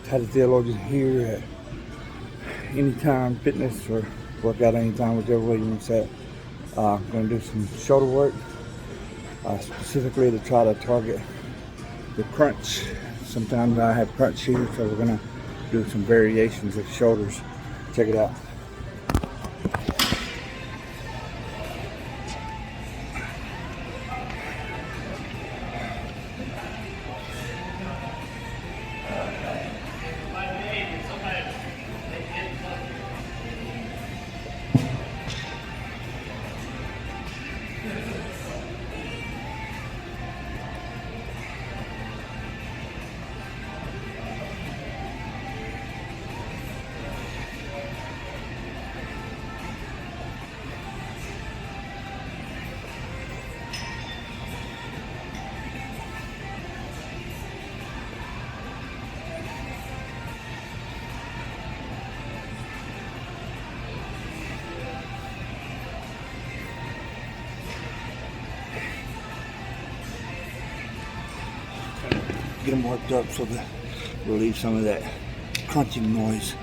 Titus Theologian here at Anytime Fitness, or Workout Anytime, whichever way you want to say it. I'm going to do some shoulder work, specifically to try to target the crunch. Sometimes I have crunch here, so we're going to do some variations of shoulders. Check it out. Get them worked up so that relieve some of that crunching noise.